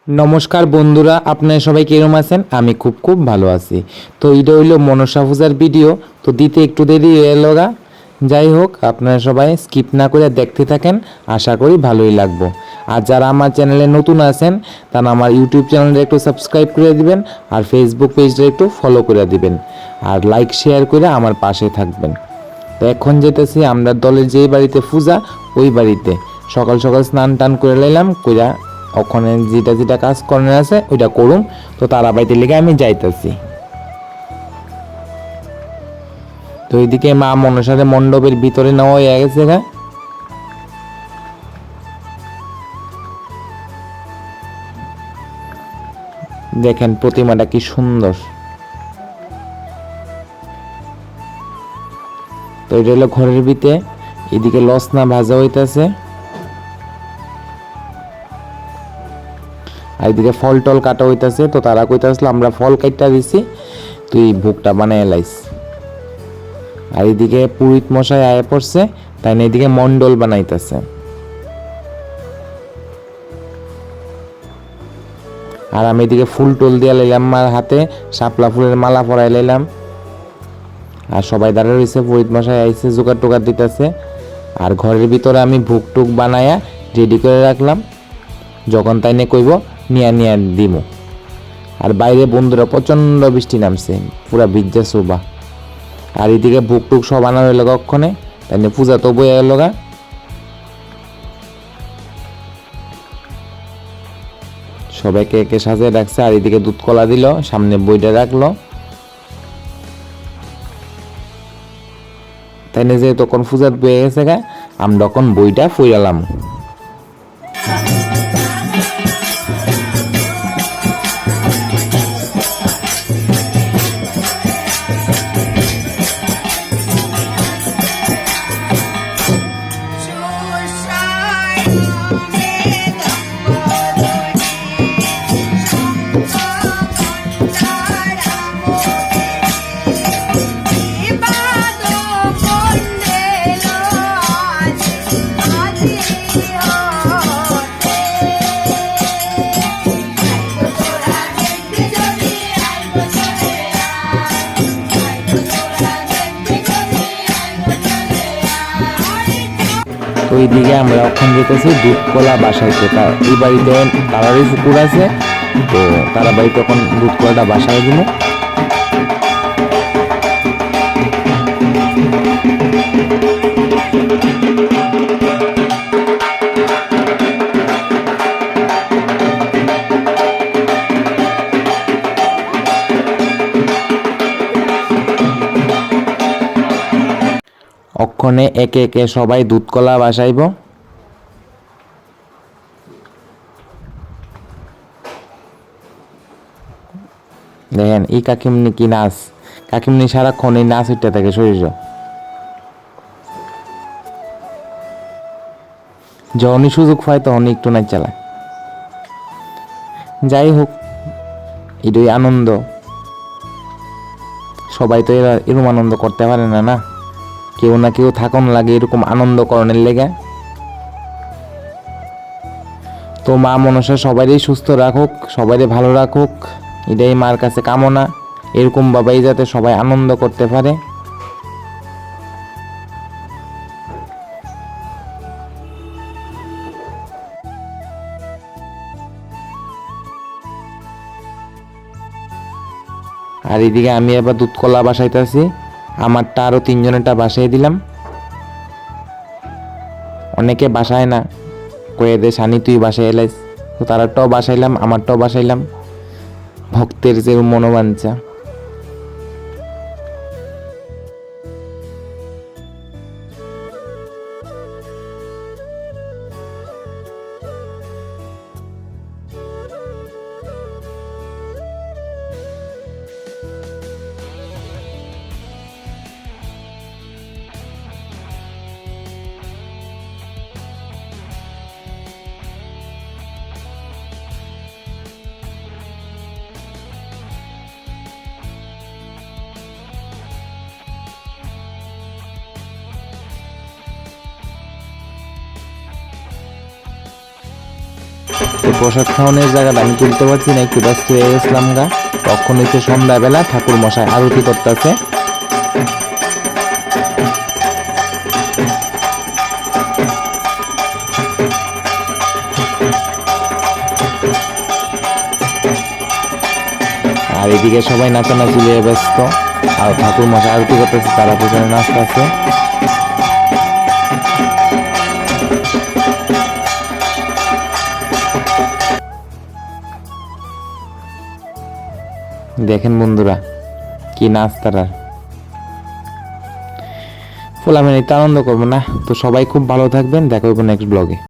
নমস্কার বন্ধুরা, আপনারা সবাই কিরম আছেন? আমি খুব ভালো আছি। তো এটা হইলো মনসা পূজার ভিডিও। তো দিতে একটু দেরি হয়ে গেল। যাই হোক, আপনারা সবাই স্কিপ না করে দেখতে থাকেন, আশা করি ভালোই লাগবে। আর যারা আমার চ্যানেলে নতুন আছেন তারা আমার ইউটিউব চ্যানেলটা একটু সাবস্ক্রাইব করে দিবেন, আর ফেসবুক পেজটা একটু ফলো করে দিবেন, আর লাইক শেয়ার করে আমার পাশে থাকবেন। তো এখন যেতেছি আমরা দলের যে বাড়িতে পূজা, ওই বাড়িতে সকাল সকাল স্নান টান করে লাইলাম, কইরা ওখানে যেটা কাজ করার আছে ওইটা করুম। তো তারা বাড়িতে লেগে আমি যাইতেছি। তো এইদিকে মা মনসার মণ্ডপের ভিতরে নেওয়া হয়ে গেছে গা। দেখেন প্রতিমাটা কি সুন্দর। তো এটা হলো ঘরের ভিতরে, এদিকে লসনা ভাজা হইতেছে, আর এদিকে ফল টল কাটা হইতেছে। তো তারা কইতাছিল আমরা ফল কাটটা দিছি, তুই ভোগটা বানায় লাইস। আর এদিকে পুরোহিত মশাই আয়া পড়ছে, তাই না এদিকে মন্ডল বানাইতেছে। আর আমি এদিকে ফুল টুল দিয়ে লাইলাম, আমার হাতে শাপলা ফুলের মালা পরাই লাইলাম। আর সবাই দাঁড়িয়ে রয়েছে, পুরোহিত মশাই আইছে, জোগাড় টোগাড় দিতেছে। আর ঘরের ভিতরে আমি ভোগ টুক বানায়া রেডি করে রাখলাম, যখন তাই নিয়ে কইব নিয়া নিয়া দিমু। আর বাইরে বন্ধুরা প্রচন্ড বৃষ্টি নামছে, পুরা ভিজা শোভা। আর এদিকে ভোগ টুক সব আনা হইল কক্ষণে, তাই নিয়ে পূজা তো বইয়া গেল গা। সবাইকে একে সাজিয়ে রাখছে, আর এদিকে দুধ কলা দিল, সামনে বইটা রাখলো। তাই নিয়ে যে তখন পূজাত বয়ে গেছে গা, আমরা তখন বইটা ফুরালাম। তো এইদিকে আমরা ওখান যেতেছি দুধ কলা বাসাইতে। এই বাড়িতে তারারই পুকুর আছে, তো তারা বাড়িতে এখন দুধ কলাটা বাসায় দিব। অক্ষণে একে একে সবাই দুধ কলা বাসাইব। দেখেন এই কাকিমনি কি নাচ, কাকিমনি সারাক্ষণ এই নাচ উঠতে থাকে শরীর। যখনই সুযোগ পায় তখনই একটু নাচ চালায়। যাই হোক, এটাই আনন্দ, সবাই তো এরকম আনন্দ করতে পারে না, না কেউ না কেউ থাকুন লাগে এরকম আনন্দ করণের লেগে। তো মা মনসা সবাইই সুস্থ রাখুক, সবাই ভালো রাখুক, এটাই মার কাছে কামনা। এরকম ভাবেই যাতে সবাই আনন্দ করতে পারে। আর এদিকে আমি এবার দুধ কলা বাসাইতেছি, আমারটা আরো 3 জনেরটা বাসাই দিলাম। অনেকে বাসায় না, কয়ে দে সানি তুই বাসায় এলাইস, তো তারারটাও বাসাইলাম, আমারটাও বাসাইলাম, ভক্তের যে মনোবাঞ্ছা। তো প্রসাদ খাওয়ানোর জায়গাটা আমি তুলতে পারছি না, একটু ব্যস্ত হয়ে গেছিলাম গা। তখন হচ্ছে সন্ধ্যাবেলা ঠাকুর মশাই আরতি করতেছে। আর এদিকে সবাই নাচানাচি নিয়ে ব্যস্ত, আর ঠাকুর মশাই আরতি করতেছে, তারা পেছনে নাচতেছে। দেখেন বন্ধুরা কি নাচ তারা, ফুল আমি আনন্দ করবো না। তো সবাই খুব ভালো থাকবেন, দেখা হবে নেক্সট ব্লগে।